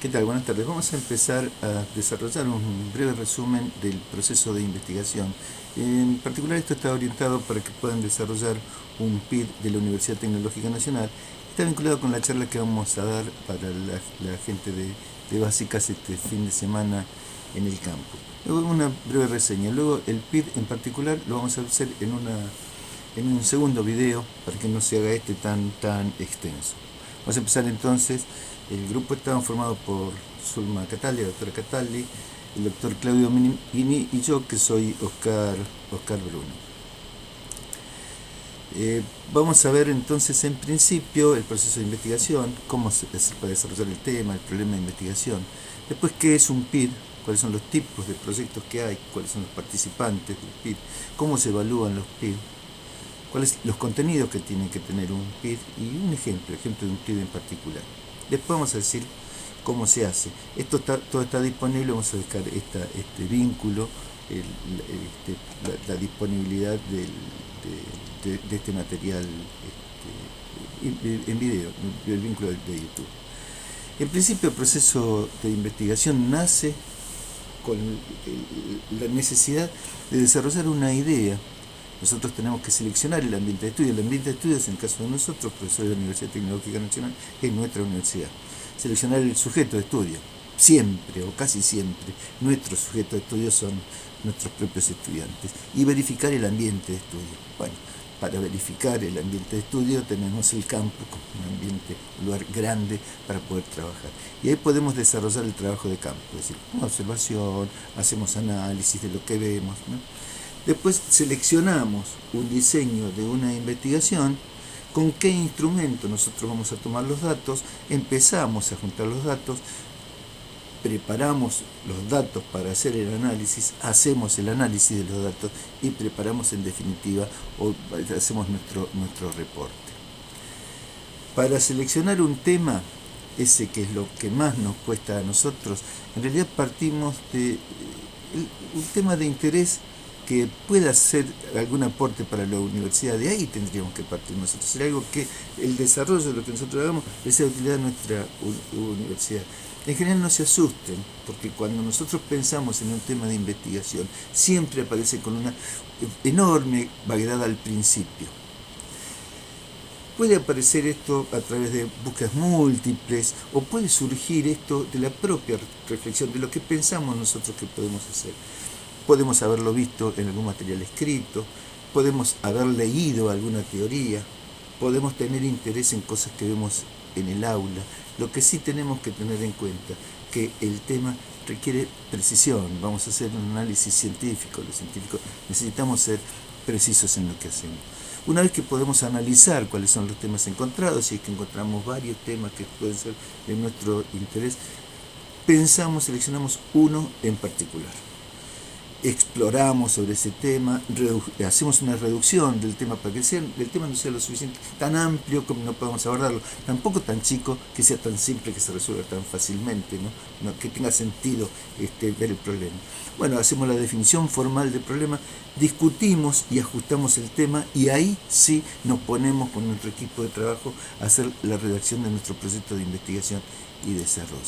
¿Qué tal? Buenas tardes. Vamos a empezar a desarrollar un breve resumen del proceso de investigación. En particular, esto está orientado para que puedan desarrollar un PID de la Universidad Tecnológica Nacional. Está vinculado con la charla que vamos a dar para la gente de básicas este fin de semana en el campo. Luego una breve reseña. Luego el PID en particular lo vamos a hacer en un segundo video para que no se haga este tan extenso. Vamos a empezar entonces. El grupo estaba formado por Zulma Cataldi, la doctora Cataldi, el doctor Claudio Minini y yo, que soy Oscar Bruno. Vamos a ver entonces en principio el proceso de investigación, cómo se puede desarrollar el tema, el problema de investigación. Después, qué es un PID, cuáles son los tipos de proyectos que hay, cuáles son los participantes del PID, cómo se evalúan los PID, cuáles los contenidos que tiene que tener un PID y un ejemplo de un PID en particular. Después vamos a decir cómo se hace. Todo está disponible. Vamos a buscar este vínculo, la disponibilidad de este material en video, el vínculo de YouTube. En principio, el proceso de investigación nace con la necesidad de desarrollar una idea. Nosotros tenemos que seleccionar el ambiente de estudio. El ambiente de estudio, en el caso de nosotros, profesores de la Universidad Tecnológica Nacional, es nuestra universidad. Seleccionar el sujeto de estudio. Siempre, o casi siempre, nuestros sujetos de estudio son nuestros propios estudiantes. Y verificar el ambiente de estudio. Bueno, para verificar el ambiente de estudio tenemos el campo como un lugar grande para poder trabajar. Y ahí podemos desarrollar el trabajo de campo. Es decir, una observación, hacemos análisis de lo que vemos, ¿no? Después seleccionamos un diseño de una investigación, con qué instrumento nosotros vamos a tomar los datos, empezamos a juntar los datos, preparamos los datos para hacer el análisis, hacemos el análisis de los datos y preparamos en definitiva o hacemos nuestro reporte. Para seleccionar un tema, ese que es lo que más nos cuesta a nosotros, en realidad partimos de un tema de interés que pueda hacer algún aporte para la universidad. De ahí tendríamos que partir nosotros, sería algo que el desarrollo de lo que nosotros hagamos es de utilidad a nuestra universidad. En general no se asusten, porque cuando nosotros pensamos en un tema de investigación, siempre aparece con una enorme vaguedad al principio. Puede aparecer esto a través de búsquedas múltiples, o puede surgir esto de la propia reflexión, de lo que pensamos nosotros que podemos hacer. Podemos haberlo visto en algún material escrito, podemos haber leído alguna teoría, podemos tener interés en cosas que vemos en el aula. Lo que sí tenemos que tener en cuenta que el tema requiere precisión. Vamos a hacer un análisis científico. Los científicos necesitamos ser precisos en lo que hacemos. Una vez que podemos analizar cuáles son los temas encontrados, si es que encontramos varios temas que pueden ser de nuestro interés, seleccionamos uno en particular. Exploramos sobre ese tema, hacemos una reducción del tema para que el tema no sea lo suficiente, tan amplio como no podamos abordarlo, tampoco tan chico que sea tan simple que se resuelva tan fácilmente, ¿no? Que tenga sentido ver el problema. Bueno, hacemos la definición formal del problema, discutimos y ajustamos el tema y ahí sí nos ponemos con nuestro equipo de trabajo a hacer la redacción de nuestro proyecto de investigación y desarrollo.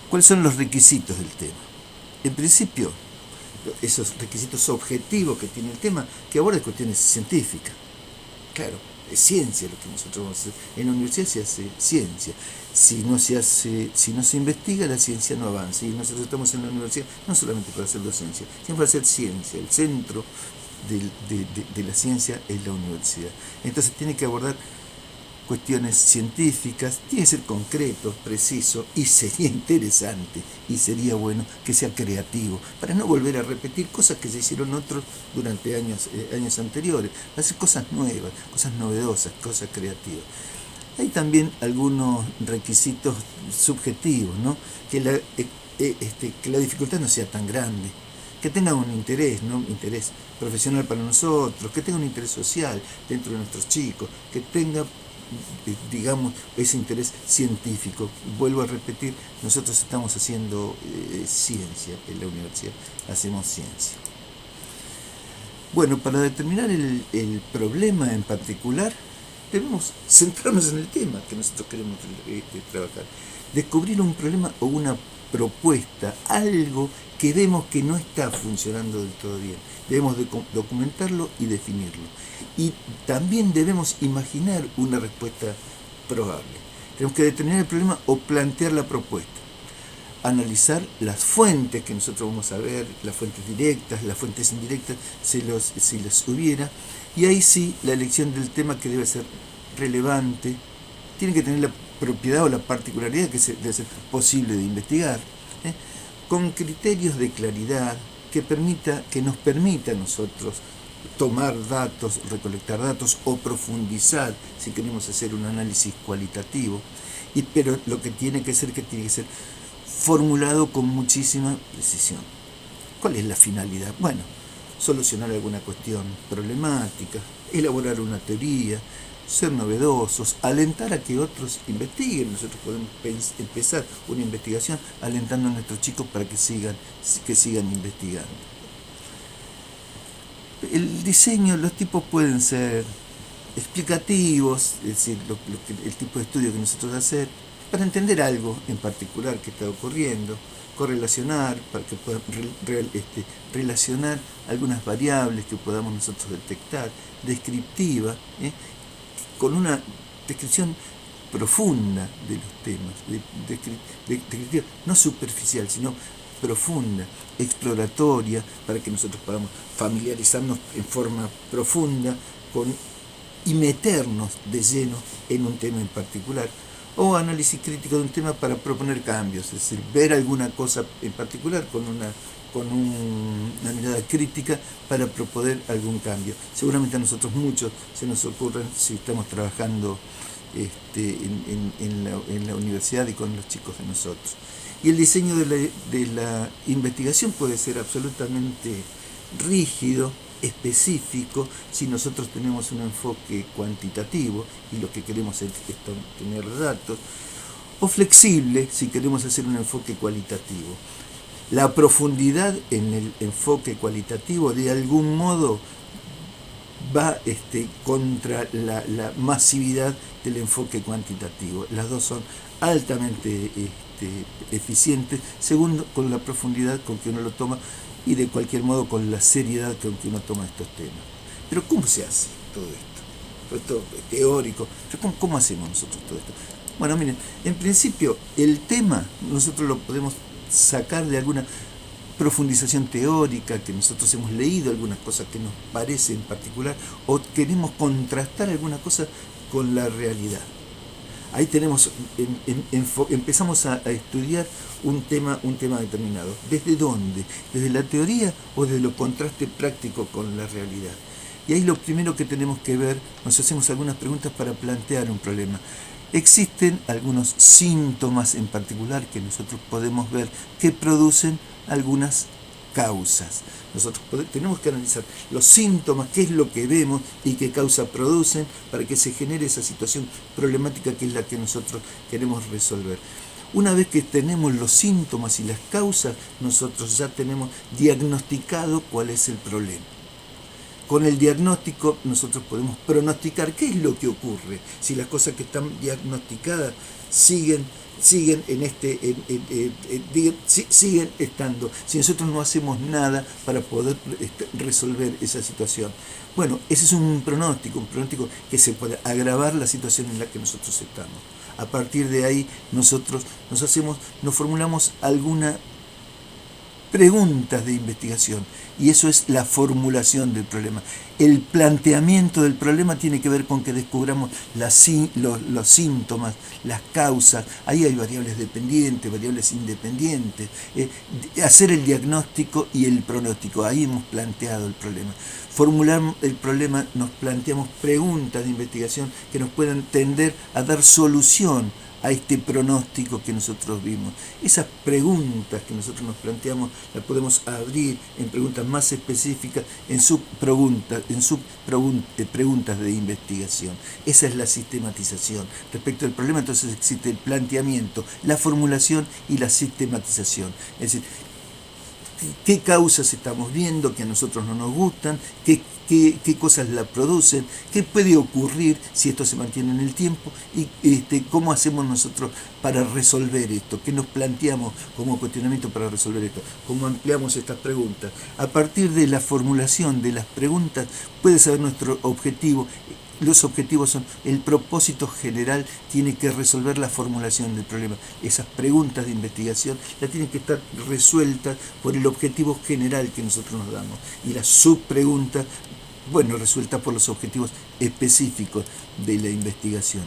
¿Cuáles son los requisitos del tema? En principio, esos requisitos objetivos que tiene el tema, que aborda cuestiones científicas. Claro, es ciencia lo que nosotros vamos a hacer. En la universidad se hace ciencia. Si no se investiga, la ciencia no avanza. Y nosotros estamos en la universidad no solamente para hacer docencia, sino para hacer ciencia. El centro de la ciencia es la universidad. Entonces tiene que abordar cuestiones científicas, tiene que ser concreto, preciso, y sería interesante y sería bueno que sea creativo, para no volver a repetir cosas que se hicieron otros durante años anteriores, hacer cosas nuevas, cosas novedosas, cosas creativas. Hay también algunos requisitos subjetivos, ¿no? Que la dificultad no sea tan grande, que tenga un interés, ¿no? Interés profesional para nosotros, que tenga un interés social dentro de nuestros chicos, que tenga, digamos, ese interés científico. Vuelvo a repetir, nosotros estamos haciendo ciencia en la universidad, hacemos ciencia. Bueno, para determinar el problema en particular, debemos centrarnos en el tema que nosotros queremos trabajar. Descubrir un problema o una propuesta, algo que vemos que no está funcionando del todo bien. Debemos documentarlo y definirlo. Y también debemos imaginar una respuesta probable. Tenemos que determinar el problema o plantear la propuesta. Analizar las fuentes que nosotros vamos a ver, las fuentes directas, las fuentes indirectas, si las hubiera. Y ahí sí, la elección del tema que debe ser relevante, tiene que tener la propiedad o la particularidad que debe ser posible de investigar, con criterios de claridad que nos permita a nosotros tomar datos, recolectar datos o profundizar si queremos hacer un análisis cualitativo, pero lo que tiene que ser formulado con muchísima precisión. ¿Cuál es la finalidad? Bueno, solucionar alguna cuestión problemática, elaborar una teoría, ser novedosos, alentar a que otros investiguen. Nosotros podemos empezar una investigación alentando a nuestros chicos para que sigan investigando. El diseño, los tipos pueden ser explicativos, es decir, el tipo de estudio que nosotros hacer, para entender algo en particular que está ocurriendo, correlacionar, para que puedan relacionar algunas variables que podamos nosotros detectar, descriptiva, con una descripción profunda de los temas, descriptiva, no superficial, sino profunda, exploratoria, para que nosotros podamos familiarizarnos en forma profunda y meternos de lleno en un tema en particular, o análisis crítico de un tema para proponer cambios, es decir, ver alguna cosa en particular con una mirada crítica para proponer algún cambio. Seguramente a nosotros muchos se nos ocurren si estamos trabajando en la universidad y con los chicos de nosotros. Y el diseño de la investigación puede ser absolutamente rígido, específico, si nosotros tenemos un enfoque cuantitativo y lo que queremos es tener datos, o flexible si queremos hacer un enfoque cualitativo. La profundidad en el enfoque cualitativo de algún modo va contra la masividad del enfoque cuantitativo. Las dos son altamente eficientes según con la profundidad con que uno lo toma y de cualquier modo con la seriedad con que uno toma estos temas. Pero ¿cómo se hace todo esto? Todo teórico. ¿Cómo hacemos nosotros todo esto? Bueno, miren, en principio el tema nosotros lo podemos sacar de alguna profundización teórica, que nosotros hemos leído algunas cosas que nos parecen particular o queremos contrastar alguna cosa con la realidad. Ahí tenemos, empezamos a estudiar un tema determinado. ¿Desde dónde? ¿Desde la teoría o desde lo contraste práctico con la realidad? Y ahí lo primero que tenemos que ver, nos hacemos algunas preguntas para plantear un problema. Existen algunos síntomas en particular que nosotros podemos ver que producen algunas causas. Nosotros tenemos que analizar los síntomas, qué es lo que vemos y qué causa producen para que se genere esa situación problemática que es la que nosotros queremos resolver. Una vez que tenemos los síntomas y las causas, nosotros ya tenemos diagnosticado cuál es el problema. Con el diagnóstico nosotros podemos pronosticar qué es lo que ocurre, si las cosas que están diagnosticadas siguen siguen estando, si nosotros no hacemos nada para poder resolver esa situación. Bueno, ese es un pronóstico que se puede agravar la situación en la que nosotros estamos. A partir de ahí nosotros nos formulamos alguna preguntas de investigación, y eso es la formulación del problema. El planteamiento del problema tiene que ver con que descubramos los síntomas, las causas. Ahí hay variables dependientes, variables independientes. Hacer el diagnóstico y el pronóstico, ahí hemos planteado el problema. Formular el problema, nos planteamos preguntas de investigación que nos puedan tender a dar solución a este pronóstico que nosotros vimos. Esas preguntas que nosotros nos planteamos las podemos abrir en preguntas más específicas, en preguntas de investigación. Esa es la sistematización. Respecto al problema, entonces existe el planteamiento, la formulación y la sistematización. Es decir, qué causas estamos viendo que a nosotros no nos gustan, qué cosas la producen, qué puede ocurrir si esto se mantiene en el tiempo y cómo hacemos nosotros para resolver esto, qué nos planteamos como cuestionamiento para resolver esto, cómo ampliamos estas preguntas. A partir de la formulación de las preguntas puede saber nuestro objetivo. Los objetivos son, el propósito general tiene que resolver la formulación del problema. Esas preguntas de investigación las tienen que estar resueltas por el objetivo general que nosotros nos damos. Y las subpreguntas, bueno, resueltas por los objetivos específicos de la investigación.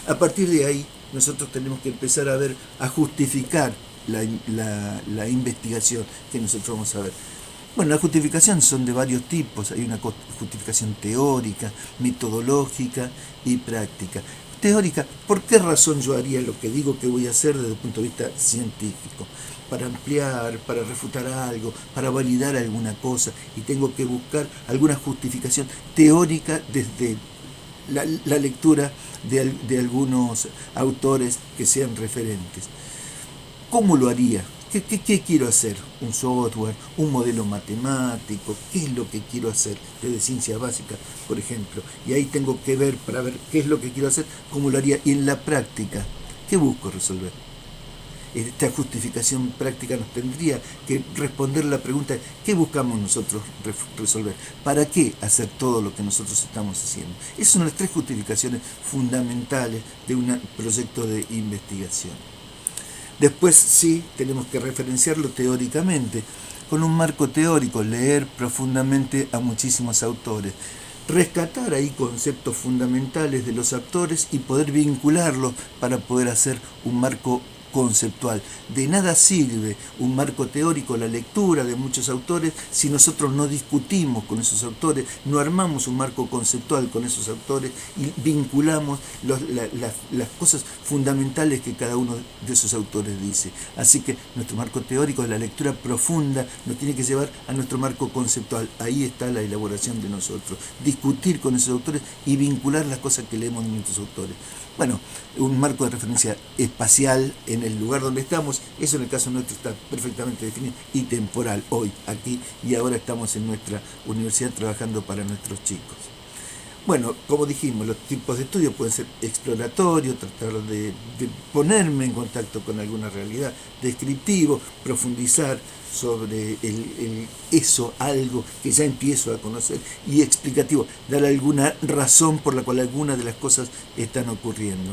A partir de ahí, nosotros tenemos que empezar a justificar la investigación que nosotros vamos a ver. Bueno, las justificaciones son de varios tipos. Hay una justificación teórica, metodológica y práctica. Teórica, ¿por qué razón yo haría lo que digo que voy a hacer desde el punto de vista científico? Para ampliar, para refutar algo, para validar alguna cosa, y tengo que buscar alguna justificación teórica desde la lectura de algunos autores que sean referentes. ¿Cómo lo haría? ¿Qué quiero hacer? ¿Un software? ¿Un modelo matemático? ¿Qué es lo que quiero hacer? Desde ciencia básica, por ejemplo. Y ahí tengo que ver, para ver qué es lo que quiero hacer, cómo lo haría. Y en la práctica, ¿qué busco resolver? Esta justificación práctica nos tendría que responder la pregunta: ¿qué buscamos nosotros resolver? ¿Para qué hacer todo lo que nosotros estamos haciendo? Esas son las tres justificaciones fundamentales de un proyecto de investigación. Después sí tenemos que referenciarlo teóricamente, con un marco teórico, leer profundamente a muchísimos autores, rescatar ahí conceptos fundamentales de los autores y poder vincularlos para poder hacer un marco conceptual. De nada sirve un marco teórico, la lectura de muchos autores, si nosotros no discutimos con esos autores, no armamos un marco conceptual con esos autores y vinculamos las cosas fundamentales que cada uno de esos autores dice. Así que nuestro marco teórico de la lectura profunda nos tiene que llevar a nuestro marco conceptual. Ahí está la elaboración de nosotros. Discutir con esos autores y vincular las cosas que leemos en nuestros autores. Bueno, un marco de referencia espacial en el lugar donde estamos, eso en el caso nuestro está perfectamente definido, y temporal, hoy, aquí y ahora estamos en nuestra universidad trabajando para nuestros chicos. Bueno, como dijimos, los tipos de estudios pueden ser exploratorios, tratar de ponerme en contacto con alguna realidad, descriptivo, profundizar sobre eso, algo que ya empiezo a conocer, y explicativo, dar alguna razón por la cual algunas de las cosas están ocurriendo.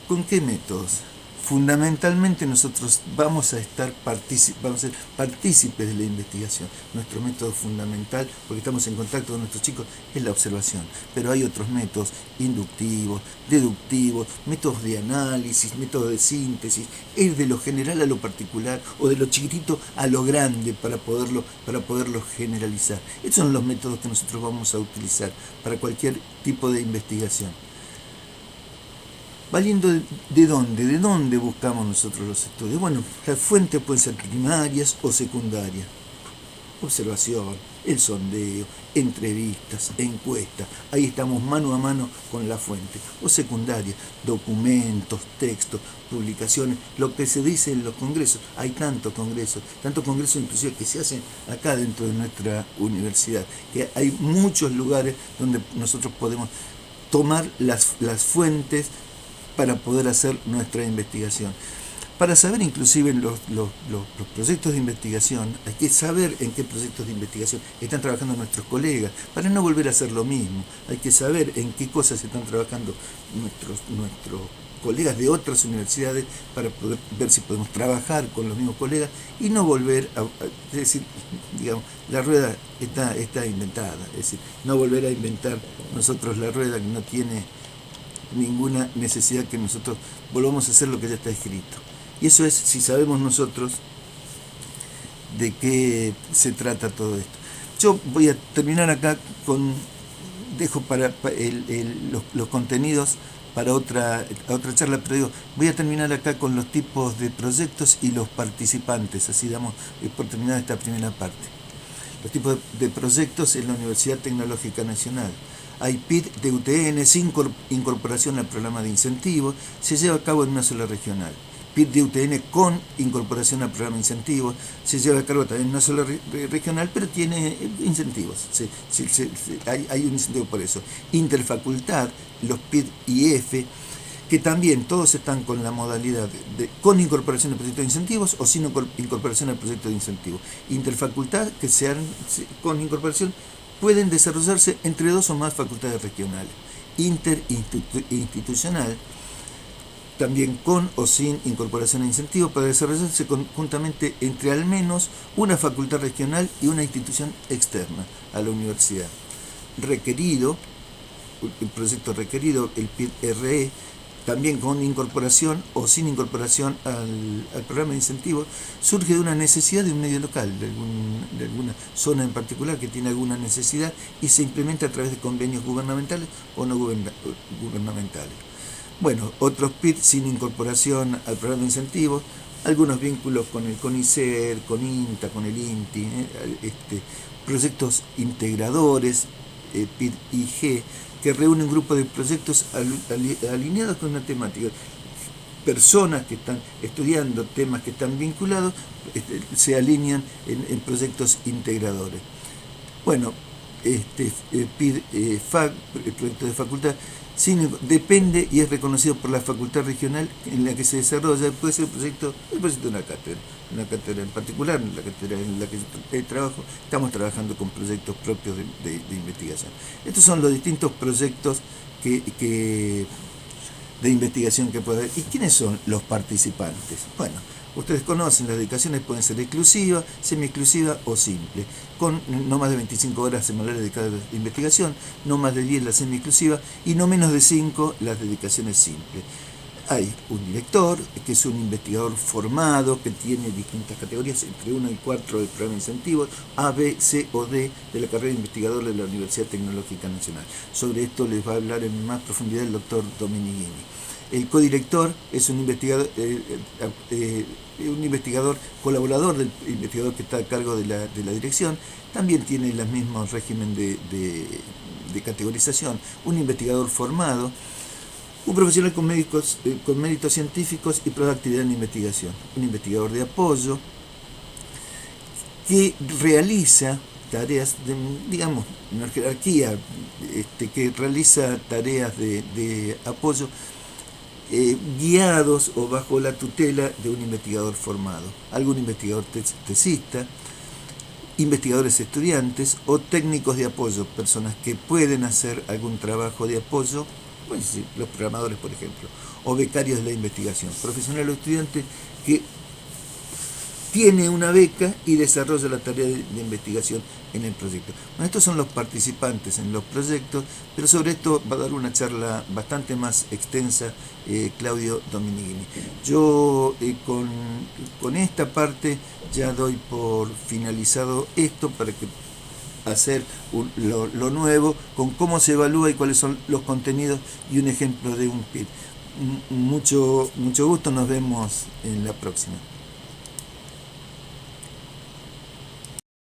¿Con qué métodos? Fundamentalmente nosotros vamos a ser partícipes de la investigación. Nuestro método fundamental, porque estamos en contacto con nuestros chicos, es la observación. Pero hay otros métodos inductivos, deductivos, métodos de análisis, métodos de síntesis, es de lo general a lo particular o de lo chiquitito a lo grande para poderlo generalizar. Estos son los métodos que nosotros vamos a utilizar para cualquier tipo de investigación. ¿Valiendo de dónde? ¿De dónde buscamos nosotros los estudios? Bueno, las fuentes pueden ser primarias o secundarias. Observación, el sondeo, entrevistas, encuestas. Ahí estamos mano a mano con la fuente. O secundaria, documentos, textos, publicaciones, lo que se dice en los congresos. Hay tantos congresos inclusive que se hacen acá dentro de nuestra universidad, que hay muchos lugares donde nosotros podemos tomar las fuentes para poder hacer nuestra investigación. Para saber inclusive los proyectos de investigación, hay que saber en qué proyectos de investigación están trabajando nuestros colegas, para no volver a hacer lo mismo. Hay que saber en qué cosas están trabajando nuestros colegas de otras universidades para poder ver si podemos trabajar con los mismos colegas y no volver es decir, digamos, la rueda está inventada, es decir, no volver a inventar nosotros la rueda que no tiene ninguna necesidad que nosotros volvamos a hacer lo que ya está escrito. Y eso es si sabemos nosotros de qué se trata todo esto. Yo voy a terminar acá dejo para los contenidos para otra charla, pero digo, voy a terminar acá con los tipos de proyectos y los participantes, así damos por terminada esta primera parte. Los tipos de proyectos en la Universidad Tecnológica Nacional. Hay PIT de UTN sin incorporación al programa de incentivos, se lleva a cabo en una sola regional. PIT de UTN con incorporación al programa de incentivos. Se lleva a cargo también no solo regional, pero tiene incentivos. Hay un incentivo por eso. Interfacultad, los PIT IF, que también todos están con la modalidad con incorporación al proyecto de incentivos o sin incorporación al proyecto de incentivos. Interfacultad, que sean con incorporación, pueden desarrollarse entre 2 o más facultades regionales. Interinstitucional, también con o sin incorporación a incentivos, para desarrollarse conjuntamente entre al menos una facultad regional y una institución externa a la universidad. Requerido, el proyecto requerido, el PIT-RE, también con incorporación o sin incorporación al programa de incentivos, surge de una necesidad de un medio local, de alguna zona en particular que tiene alguna necesidad y se implementa a través de convenios gubernamentales o no gubernamentales. Bueno, otros PIT sin incorporación al programa de incentivos, algunos vínculos con el CONICET, con INTA, con el INTI, proyectos integradores, PIT-IG, que reúne un grupo de proyectos alineados con una temática. Personas que están estudiando temas que están vinculados se alinean en proyectos integradores. Bueno, FAC, el proyecto de facultad, depende y es reconocido por la facultad regional en la que se desarrolla. Puede ser el proyecto de una cátedra en particular, en la cátedra en la que trabajo, estamos trabajando con proyectos propios de investigación. Estos son los distintos proyectos de investigación que puede haber. ¿Y quiénes son los participantes? Bueno, ustedes conocen, las dedicaciones pueden ser exclusivas, semi-exclusivas o simples, con no más de 25 horas semanales dedicadas a la investigación, no más de 10 la semi-exclusiva y no menos de 5 las dedicaciones simples. Hay un director, que es un investigador formado, que tiene distintas categorías, entre 1 y 4 del programa de incentivos, A, B, C o D de la carrera de investigador de la Universidad Tecnológica Nacional. Sobre esto les va a hablar en más profundidad el doctor Dominighini. El codirector es un investigador colaborador del investigador que está a cargo de la dirección. También tiene el mismo régimen de categorización. Un investigador formado, un profesional con méritos científicos y proactividad en la investigación. Un investigador de apoyo que realiza tareas, digamos, una jerarquía, que realiza tareas de apoyo guiados o bajo la tutela de un investigador formado, algún investigador tesista, investigadores estudiantes o técnicos de apoyo, personas que pueden hacer algún trabajo de apoyo, pues sí, los programadores por ejemplo, o becarios de la investigación, profesional o estudiante que tiene una beca y desarrolla la tarea de investigación en el proyecto. Bueno, estos son los participantes en los proyectos, pero sobre esto va a dar una charla bastante más extensa Claudio Dominighini. Yo con esta parte ya doy por finalizado esto para que hacer lo nuevo, con cómo se evalúa y cuáles son los contenidos y un ejemplo de un PIT. Mucho gusto, nos vemos en la próxima.